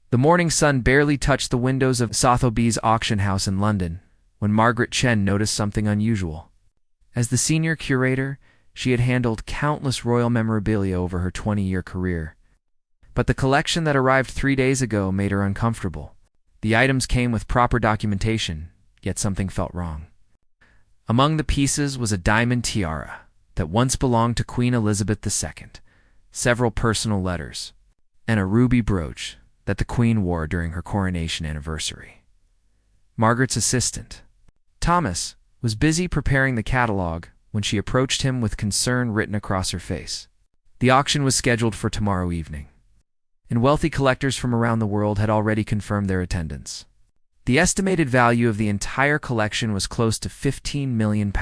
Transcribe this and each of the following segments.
The morning sun barely touched the windows of Sotheby's auction house in London when Margaret Chen noticed something unusual. As the senior curator, she had handled countless royal memorabilia over her 20-year career. But the collection that arrived 3 days ago made her uncomfortable. The items came with proper documentation, yet something felt wrong. Among the pieces was a diamond tiara that once belonged to Queen Elizabeth II, several personal letters, and a ruby brooch that the Queen wore during her coronation anniversary. Margaret's assistant, Thomas, was busy preparing the catalog when she approached him with concern written across her face. The auction was scheduled for tomorrow evening, and wealthy collectors from around the world had already confirmed their attendance. The estimated value of the entire collection was close to £15 million.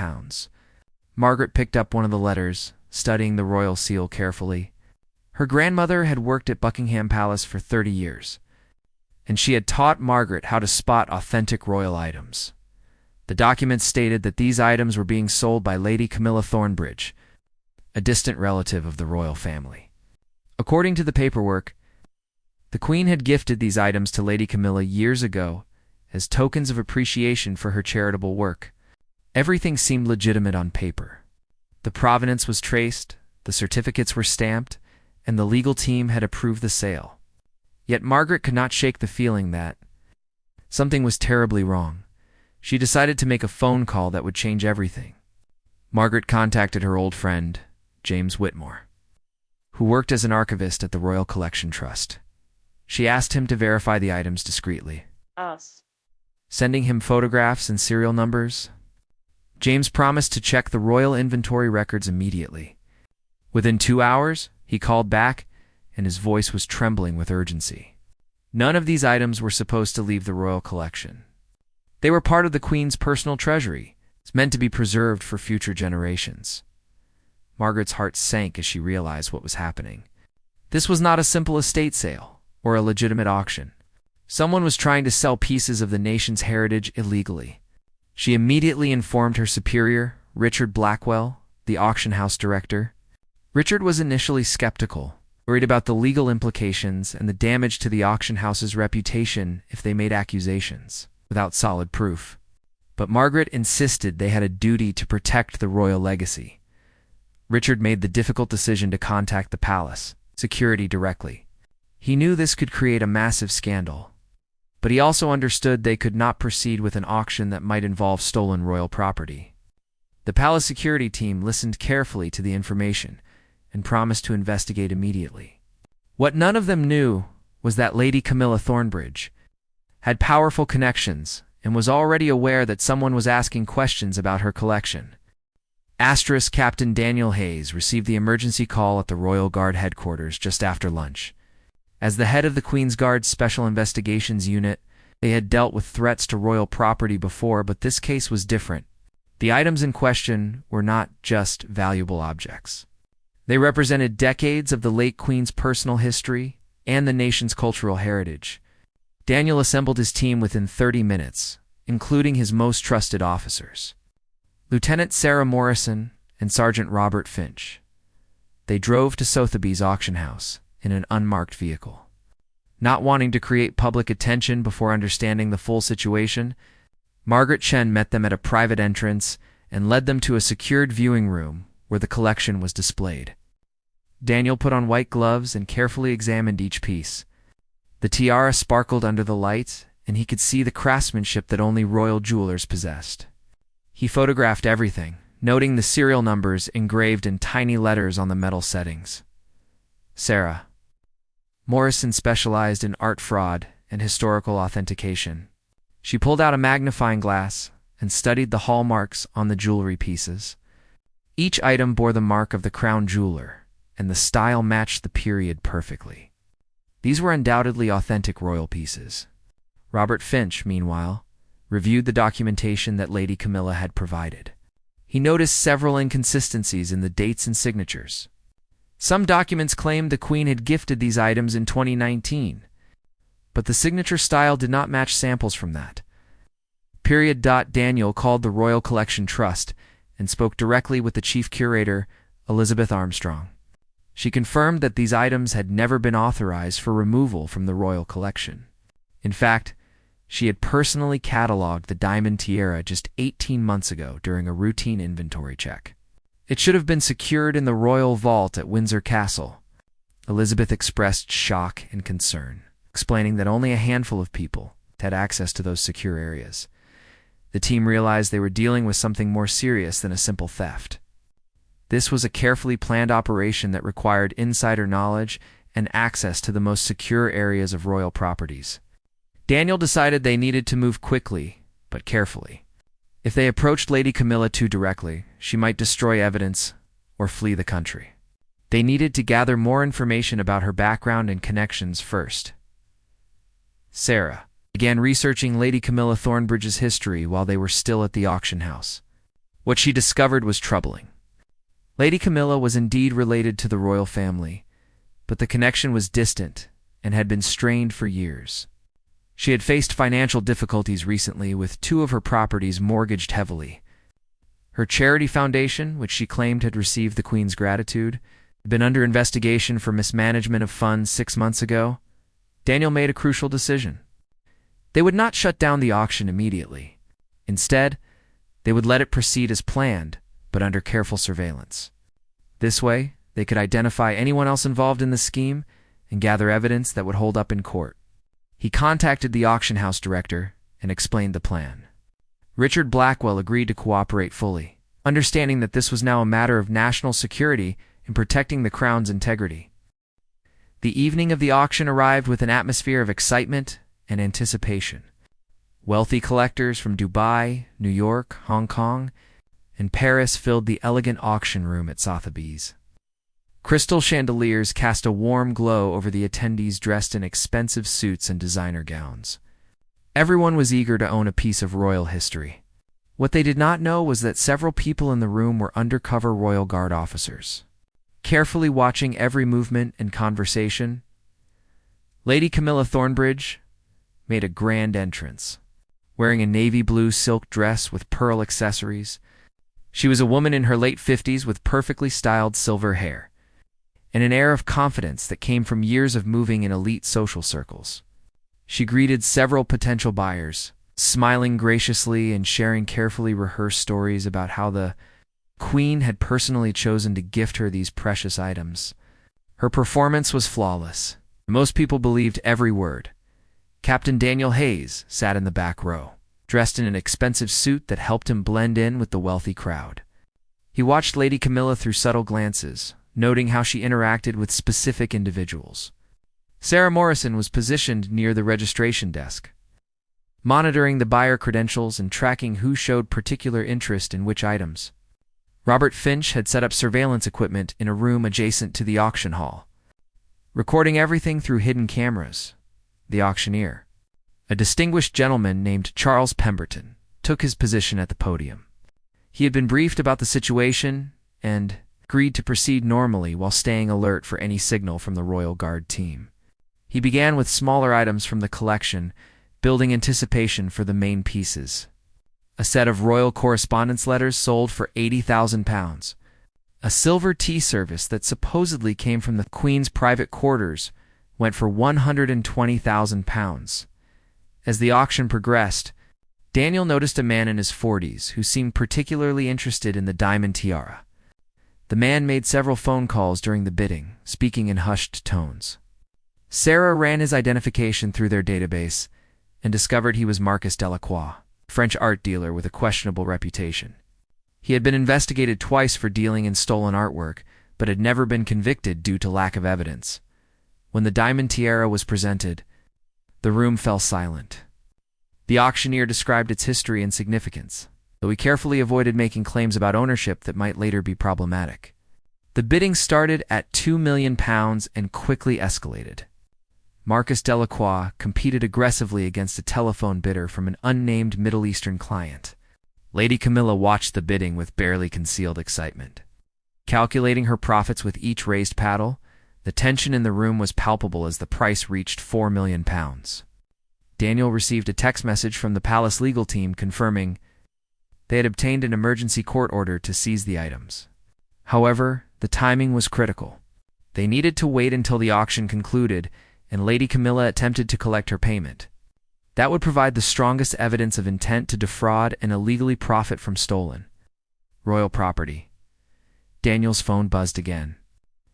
Margaret picked up one of the letters, studying the royal seal carefully. Her grandmother had worked at Buckingham Palace for 30 years, and she had taught Margaret how to spot authentic royal items. The documents stated that these items were being sold by Lady Camilla Thornbridge, a distant relative of the royal family. According to the paperwork, the Queen had gifted these items to Lady Camilla years ago as tokens of appreciation for her charitable work. Everything seemed legitimate on paper. The provenance was traced, the certificates were stamped, and the legal team had approved the sale. Yet Margaret could not shake the feeling that something was terribly wrong. She decided to make a phone call that would change everything. Margaret contacted her old friend, James Whitmore, who worked as an archivist at the Royal Collection Trust. She asked him to verify the items discreetly, sending him photographs and serial numbers. James promised to check the royal inventory records immediately. Within 2 hours, he called back, and his voice was trembling with urgency. None of these items were supposed to leave the royal collection. They were part of the Queen's personal treasury. It's meant to be preserved for future generations. Margaret's heart sank as she realized what was happening. This was not a simple estate sale or a legitimate auction. Someone was trying to sell pieces of the nation's heritage illegally. She immediately informed her superior, Richard Blackwell, the auction house director. Richard was initially skeptical, worried about the legal implications and the damage to the auction house's reputation if they made accusations without solid proof. But Margaret insisted they had a duty to protect the royal legacy. Richard made the difficult decision to contact the palace security directly. He knew this could create a massive scandal, but he also understood they could not proceed with an auction that might involve stolen royal property. The palace security team listened carefully to the information and promised to investigate immediately. What none of them knew was that Lady Camilla Thornbridge had powerful connections and was already aware that someone was asking questions about her collection. Captain Daniel Hayes received the emergency call at the Royal Guard headquarters just after lunch. As the head of the Queen's Guard's Special Investigations Unit, they had dealt with threats to royal property before, but this case was different. The items in question were not just valuable objects. They represented decades of the late Queen's personal history and the nation's cultural heritage. Daniel assembled his team within 30 minutes, including his most trusted officers, Lieutenant Sarah Morrison and Sergeant Robert Finch. They drove to Sotheby's auction house in an unmarked vehicle. Not wanting to create public attention before understanding the full situation, Margaret Chen met them at a private entrance and led them to a secured viewing room where the collection was displayed. Daniel put on white gloves and carefully examined each piece. The tiara sparkled under the light, and he could see the craftsmanship that only royal jewelers possessed. He photographed everything, noting the serial numbers engraved in tiny letters on the metal settings. Sarah Morrison specialized in art fraud and historical authentication. She pulled out a magnifying glass and studied the hallmarks on the jewelry pieces. Each item bore the mark of the crown jeweler, and the style matched the period perfectly. These were undoubtedly authentic royal pieces. Robert Finch, meanwhile, reviewed the documentation that Lady Camilla had provided. He noticed several inconsistencies in the dates and signatures. Some documents claimed the Queen had gifted these items in 2019, but the signature style did not match samples from that. Daniel called the Royal Collection Trust and spoke directly with the chief curator, Elizabeth Armstrong. She confirmed that these items had never been authorized for removal from the royal collection. In fact, she had personally cataloged the diamond tiara just 18 months ago during a routine inventory check. It should have been secured in the royal vault at Windsor Castle. Elizabeth expressed shock and concern, explaining that only a handful of people had access to those secure areas. The team realized they were dealing with something more serious than a simple theft. This was a carefully planned operation that required insider knowledge and access to the most secure areas of royal properties. Daniel decided they needed to move quickly, but carefully. If they approached Lady Camilla too directly, she might destroy evidence or flee the country. They needed to gather more information about her background and connections first. Sarah began researching Lady Camilla Thornbridge's history while they were still at the auction house. What she discovered was troubling. Lady Camilla was indeed related to the royal family, but the connection was distant and had been strained for years. She had faced financial difficulties recently, with 2 of her properties mortgaged heavily. Her charity foundation, which she claimed had received the Queen's gratitude, had been under investigation for mismanagement of funds 6 months ago. Daniel made a crucial decision. They would not shut down the auction immediately. Instead, they would let it proceed as planned, but under careful surveillance. This way, they could identify anyone else involved in the scheme and gather evidence that would hold up in court. He contacted the auction house director and explained the plan. Richard Blackwell agreed to cooperate fully, understanding that this was now a matter of national security and protecting the crown's integrity. The evening of the auction arrived with an atmosphere of excitement and anticipation. Wealthy collectors from Dubai, New York, Hong Kong, and Paris filled the elegant auction room at Sotheby's. Crystal chandeliers cast a warm glow over the attendees dressed in expensive suits and designer gowns. Everyone was eager to own a piece of royal history. What they did not know was that several people in the room were undercover Royal Guard officers. Carefully watching every movement and conversation, Lady Camilla Thornbridge made a grand entrance. Wearing a navy blue silk dress with pearl accessories, she was a woman in her late 50s with perfectly styled silver hair and an air of confidence that came from years of moving in elite social circles. She greeted several potential buyers, smiling graciously and sharing carefully rehearsed stories about how the Queen had personally chosen to gift her these precious items. Her performance was flawless. Most people believed every word. Captain Daniel Hayes sat in the back row, dressed in an expensive suit that helped him blend in with the wealthy crowd. He watched Lady Camilla through subtle glances, noting how she interacted with specific individuals. Sarah Morrison was positioned near the registration desk, monitoring the buyer credentials and tracking who showed particular interest in which items. Robert Finch had set up surveillance equipment in a room adjacent to the auction hall, recording everything through hidden cameras. The auctioneer, a distinguished gentleman named Charles Pemberton, took his position at the podium. He had been briefed about the situation and agreed to proceed normally while staying alert for any signal from the Royal Guard team. He began with smaller items from the collection, building anticipation for the main pieces. A set of royal correspondence letters sold for £80,000. A silver tea service that supposedly came from the Queen's private quarters went for £120,000. As the auction progressed, Daniel noticed a man in his 40s who seemed particularly interested in the diamond tiara. The man made several phone calls during the bidding, speaking in hushed tones. Sarah ran his identification through their database and discovered he was Marcus Delacroix, a French art dealer with a questionable reputation. He had been investigated twice for dealing in stolen artwork, but had never been convicted due to lack of evidence. When the diamond tiara was presented, the room fell silent. The auctioneer described its history and significance, though he carefully avoided making claims about ownership that might later be problematic. The bidding started at £2 million and quickly escalated. Marcus Delacroix competed aggressively against a telephone bidder from an unnamed Middle Eastern client. Lady Camilla watched the bidding with barely concealed excitement. Calculating her profits with each raised paddle, the tension in the room was palpable as the price reached £4 million. Daniel received a text message from the palace legal team confirming they had obtained an emergency court order to seize the items. However, the timing was critical. They needed to wait until the auction concluded and Lady Camilla attempted to collect her payment. That would provide the strongest evidence of intent to defraud and illegally profit from stolen royal property. Daniel's phone buzzed again.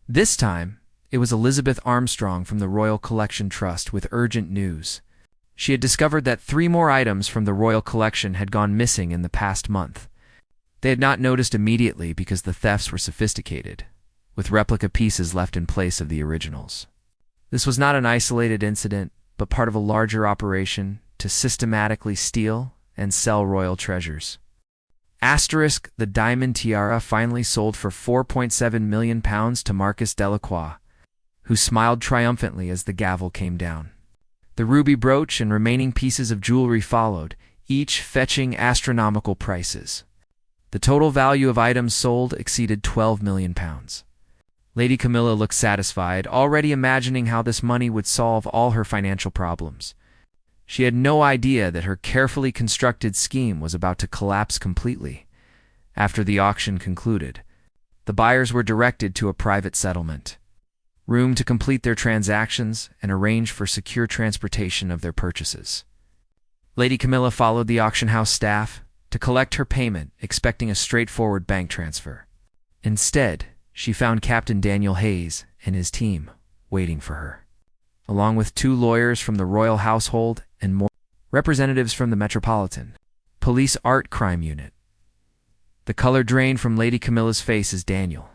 This time, it was Elizabeth Armstrong from the Royal Collection Trust with urgent news. She had discovered that 3 more items from the Royal Collection had gone missing in the past month. They had not noticed immediately because the thefts were sophisticated, with replica pieces left in place of the originals. This was not an isolated incident, but part of a larger operation to systematically steal and sell royal treasures. The diamond tiara finally sold for £4.7 million to Marquis Delacroix, who smiled triumphantly as the gavel came down. The ruby brooch and remaining pieces of jewelry followed, each fetching astronomical prices. The total value of items sold exceeded £12 million. Lady Camilla looked satisfied, already imagining how this money would solve all her financial problems. She had no idea that her carefully constructed scheme was about to collapse completely. After the auction concluded, the buyers were directed to a private settlement room to complete their transactions and arrange for secure transportation of their purchases. Lady Camilla followed the auction house staff to collect her payment, expecting a straightforward bank transfer. Instead, she found Captain Daniel Hayes and his team waiting for her, along with 2 lawyers from the royal household and more representatives from the Metropolitan Police Art Crime Unit. The color drained from Lady Camilla's face as Daniel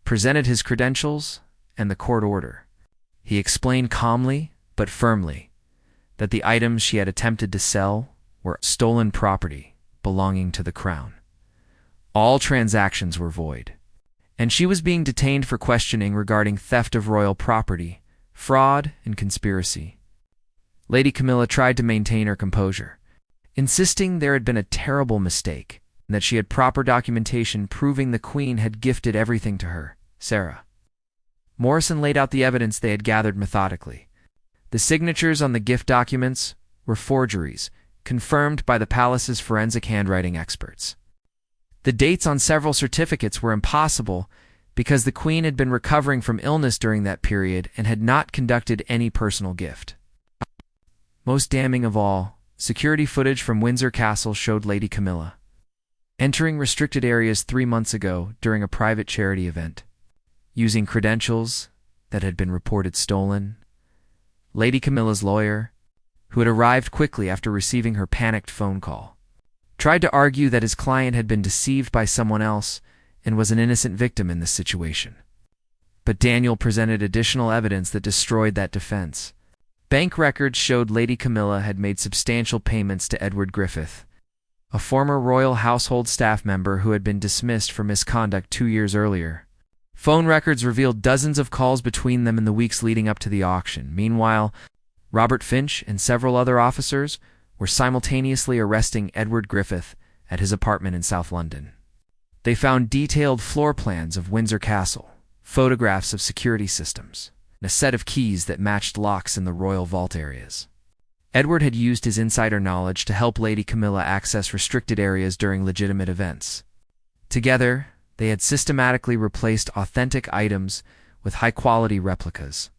presented his credentials and the court order. He explained calmly but firmly that the items she had attempted to sell were stolen property belonging to the crown. All transactions were void, and she was being detained for questioning regarding theft of royal property, fraud, and conspiracy. Lady Camilla tried to maintain her composure, insisting there had been a terrible mistake and that she had proper documentation proving the Queen had gifted everything to her, Sarah. Morrison laid out the evidence they had gathered methodically. The signatures on the gift documents were forgeries, confirmed by the palace's forensic handwriting experts. The dates on several certificates were impossible because the Queen had been recovering from illness during that period and had not conducted any personal gift. Most damning of all, security footage from Windsor Castle showed Lady Camilla entering restricted areas 3 months ago during a private charity event, using credentials that had been reported stolen. Lady Camilla's lawyer, who had arrived quickly after receiving her panicked phone call, tried to argue that his client had been deceived by someone else and was an innocent victim in this situation. But Daniel presented additional evidence that destroyed that defense. Bank records showed Lady Camilla had made substantial payments to Edward Griffith, a former royal household staff member who had been dismissed for misconduct 2 years earlier. Phone records revealed dozens of calls between them in the weeks leading up to the auction. Meanwhile, Robert Finch and several other officers were simultaneously arresting Edward Griffith at his apartment in South London. They found detailed floor plans of Windsor Castle, photographs of security systems, and a set of keys that matched locks in the royal vault areas. Edward had used his insider knowledge to help Lady Camilla access restricted areas during legitimate events. Together, they had systematically replaced authentic items with high-quality replicas,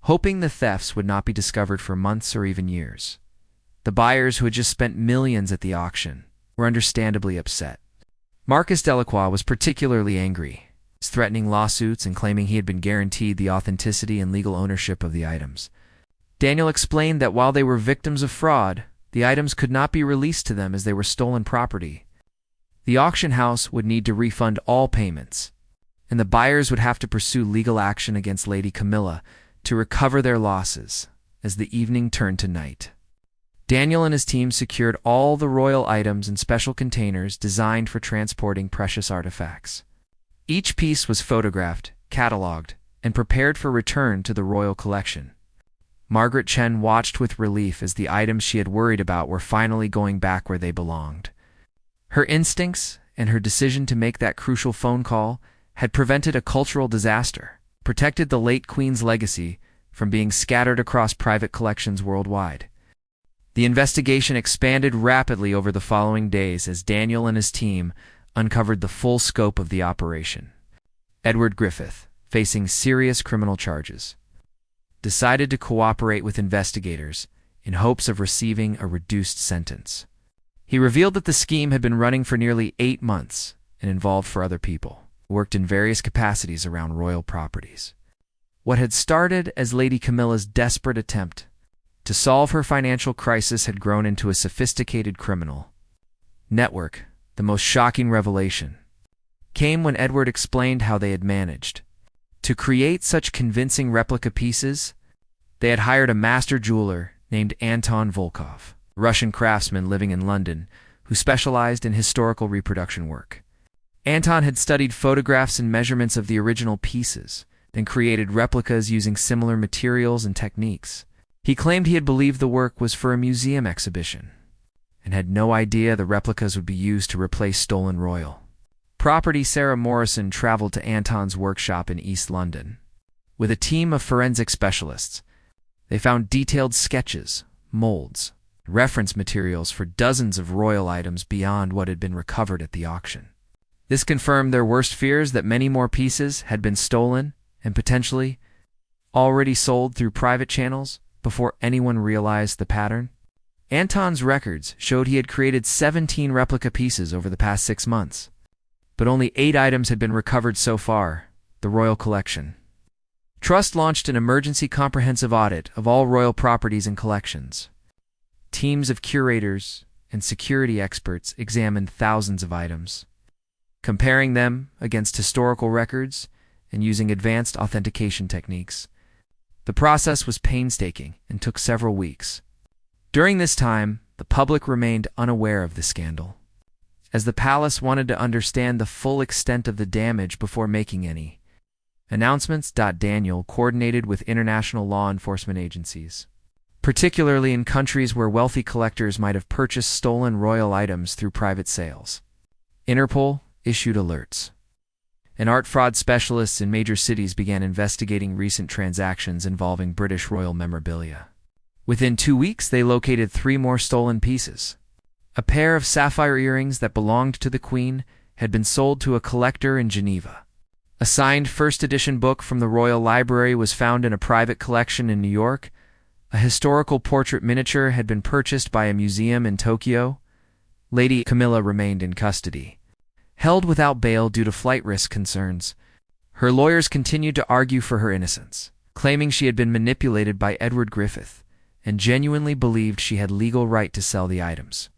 hoping the thefts would not be discovered for months or even years. The buyers, who had just spent millions at the auction, were understandably upset. Marquis Delacroix was particularly angry, threatening lawsuits and claiming he had been guaranteed the authenticity and legal ownership of the items. Daniel explained that while they were victims of fraud, the items could not be released to them as they were stolen property. The auction house would need to refund all payments, and the buyers would have to pursue legal action against Lady Camilla to recover their losses as the evening turned to night. Daniel and his team secured all the royal items in special containers designed for transporting precious artifacts. Each piece was photographed, catalogued, and prepared for return to the royal collection. Margaret Chen watched with relief as the items she had worried about were finally going back where they belonged. Her instincts and her decision to make that crucial phone call had prevented a cultural disaster, protected the late Queen's legacy from being scattered across private collections worldwide. The investigation expanded rapidly over the following days as Daniel and his team uncovered the full scope of the operation. Edward Griffith, facing serious criminal charges, decided to cooperate with investigators in hopes of receiving a reduced sentence. He revealed that the scheme had been running for nearly 8 months and involved four other people who worked in various capacities around royal properties. What had started as Lady Camilla's desperate attempt to solve her financial crisis had grown into a sophisticated criminal network. The most shocking revelation came when Edward explained how they had managed to create such convincing replica pieces. They had hired a master jeweler named Anton Volkov, a Russian craftsman living in London who specialized in historical reproduction work. Anton had studied photographs and measurements of the original pieces, then created replicas using similar materials and techniques. He claimed he had believed the work was for a museum exhibition, and had no idea the replicas would be used to replace stolen royal property. Sarah Morrison traveled to Anton's workshop in East London. With a team of forensic specialists, they found detailed sketches, molds, and reference materials for dozens of royal items beyond what had been recovered at the auction. This confirmed their worst fears that many more pieces had been stolen and potentially already sold through private channels before anyone realized the pattern. Anton's records showed he had created 17 replica pieces over the past 6 months, but only 8 items had been recovered so far. The Royal Collection Trust launched an emergency comprehensive audit of all royal properties and collections. Teams of curators and security experts examined thousands of items, comparing them against historical records and using advanced authentication techniques. The process was painstaking and took several weeks. During this time, the public remained unaware of the scandal, as the palace wanted to understand the full extent of the damage before making any announcements. Daniel coordinated with international law enforcement agencies, particularly in countries where wealthy collectors might have purchased stolen royal items through private sales. Interpol issued alerts, and art fraud specialists in major cities began investigating recent transactions involving British royal memorabilia. Within 2 weeks, they located 3 more stolen pieces. A pair of sapphire earrings that belonged to the Queen had been sold to a collector in Geneva. A signed first-edition book from the Royal Library was found in a private collection in New York. A historical portrait miniature had been purchased by a museum in Tokyo. Lady Camilla remained in custody, held without bail due to flight risk concerns. Her lawyers continued to argue for her innocence, claiming she had been manipulated by Edward Griffith and genuinely believed she had legal right to sell the items.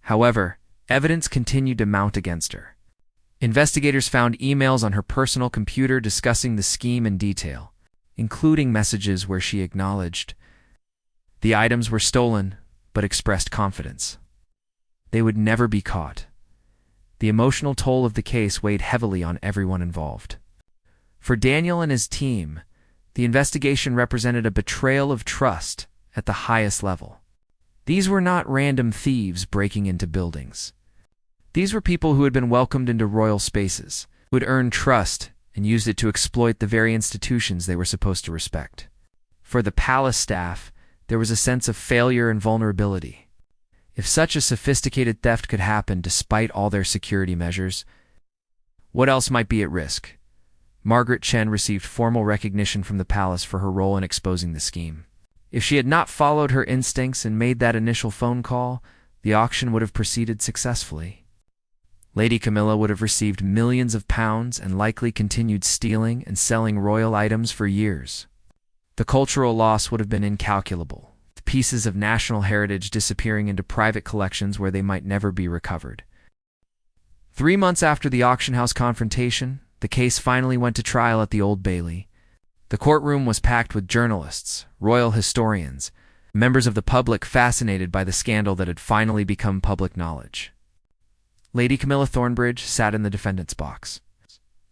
However, evidence continued to mount against her. Investigators found emails on her personal computer discussing the scheme in detail, including messages where she acknowledged the items were stolen but expressed confidence they would never be caught. The emotional toll of the case weighed heavily on everyone involved. For Daniel and his team, the investigation represented a betrayal of trust at the highest level. These were not random thieves breaking into buildings. These were people who had been welcomed into royal spaces, who had earned trust and used it to exploit the very institutions they were supposed to respect. For the palace staff, there was a sense of failure and vulnerability. If such a sophisticated theft could happen despite all their security measures, what else might be at risk? Margaret Chen received formal recognition from the palace for her role in exposing the scheme. If she had not followed her instincts and made that initial phone call, the auction would have proceeded successfully. Lady Camilla would have received millions of pounds and likely continued stealing and selling royal items for years. The cultural loss would have been incalculable, with pieces of national heritage disappearing into private collections where they might never be recovered. 3 months after the auction house confrontation, the case finally went to trial at the Old Bailey. The courtroom was packed with journalists, royal historians, members of the public fascinated by the scandal that had finally become public knowledge. Lady Camilla Thornbridge sat in the defendant's box,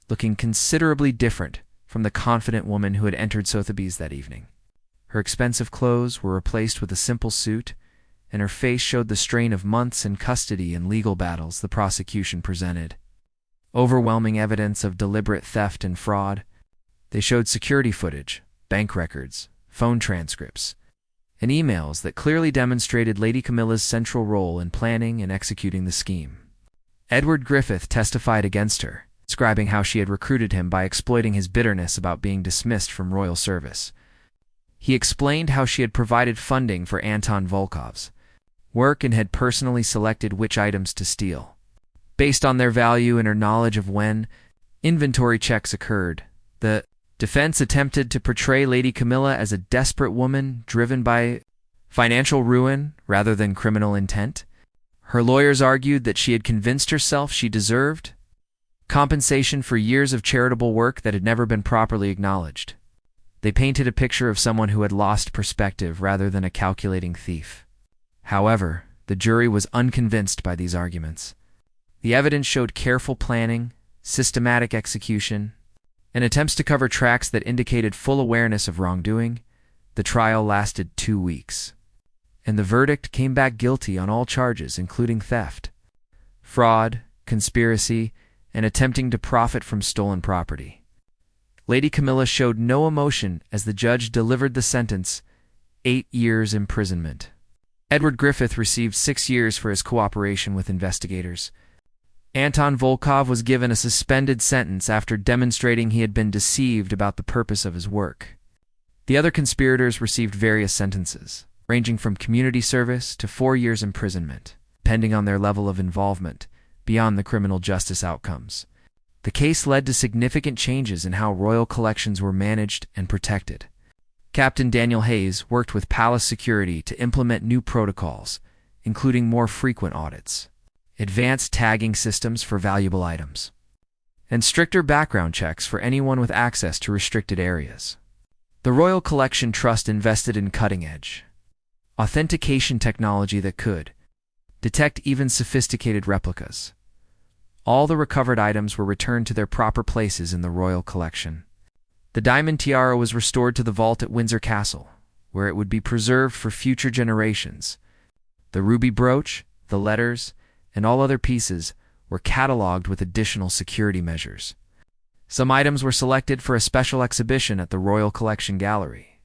looking considerably different from the confident woman who had entered Sotheby's that evening. Her expensive clothes were replaced with a simple suit, and her face showed the strain of months in custody and legal battles the prosecution presented. Overwhelming evidence of deliberate theft and fraud. They showed security footage, bank records, phone transcripts, and emails that clearly demonstrated Lady Camilla's central role in planning and executing the scheme. Edward Griffith testified against her, describing how she had recruited him by exploiting his bitterness about being dismissed from royal service. He explained how she had provided funding for Anton Volkov's work and had personally selected which items to steal, based on their value and her knowledge of when inventory checks occurred. The defense attempted to portray Lady Camilla as a desperate woman driven by financial ruin rather than criminal intent. Her lawyers argued that she had convinced herself she deserved compensation for years of charitable work that had never been properly acknowledged. They painted a picture of someone who had lost perspective rather than a calculating thief. However, the jury was unconvinced by these arguments. The evidence showed careful planning, systematic execution, and attempts to cover tracks that indicated full awareness of wrongdoing. The trial lasted 2 weeks, and the verdict came back guilty on all charges, including theft, fraud, conspiracy, and attempting to profit from stolen property. Lady Camilla showed no emotion as the judge delivered the sentence, 8 years imprisonment. Edward Griffith received 6 years for his cooperation with investigators. Anton Volkov was given a suspended sentence after demonstrating he had been deceived about the purpose of his work. The other conspirators received various sentences, ranging from community service to 4 years imprisonment, depending on their level of involvement beyond the criminal justice outcomes. The case led to significant changes in how royal collections were managed and protected. Captain Daniel Hayes worked with palace security to implement new protocols, including more frequent audits, advanced tagging systems for valuable items, and stricter background checks for anyone with access to restricted areas. The Royal Collection Trust invested in cutting-edge authentication technology that could detect even sophisticated replicas. All the recovered items were returned to their proper places in the royal collection. The diamond tiara was restored to the vault at Windsor Castle, where it would be preserved for future generations. The ruby brooch, the letters, and all other pieces were catalogued with additional security measures. Some items were selected for a special exhibition at the Royal Collection Gallery,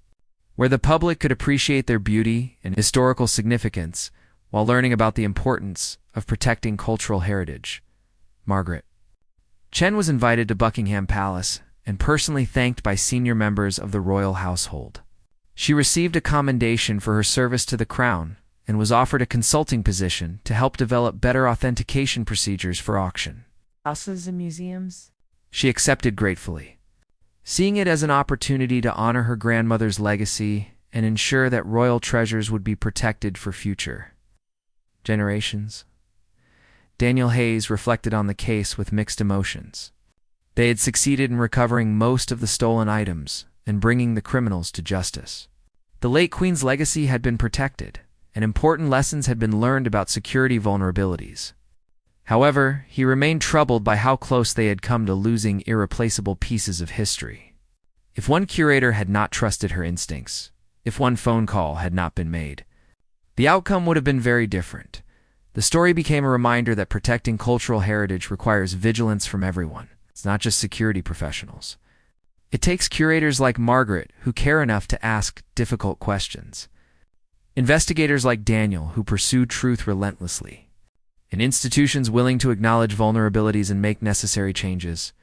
where the public could appreciate their beauty and historical significance while learning about the importance of protecting cultural heritage. Margaret Chen was invited to Buckingham Palace and personally thanked by senior members of the royal household. She received a commendation for her service to the crown and was offered a consulting position to help develop better authentication procedures for auction houses and museums. She accepted gratefully, seeing it as an opportunity to honor her grandmother's legacy and ensure that royal treasures would be protected for future generations. Daniel Hayes reflected on the case with mixed emotions. They had succeeded in recovering most of the stolen items and bringing the criminals to justice. The late Queen's legacy had been protected, and important lessons had been learned about security vulnerabilities. However, he remained troubled by how close they had come to losing irreplaceable pieces of history. If one curator had not trusted her instincts, if one phone call had not been made, the outcome would have been very different. The story became a reminder that protecting cultural heritage requires vigilance from everyone. It's not just security professionals. It takes curators like Margaret who care enough to ask difficult questions, investigators like Daniel who pursue truth relentlessly, and institutions willing to acknowledge vulnerabilities and make necessary changes.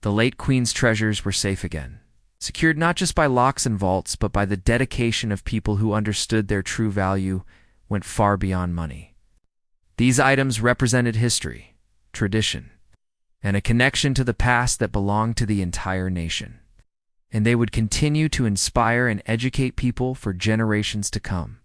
The late Queen's treasures were safe again, secured not just by locks and vaults, but by the dedication of people who understood their true value went far beyond money. These items represented history, tradition, and a connection to the past that belonged to the entire nation. And they would continue to inspire and educate people for generations to come.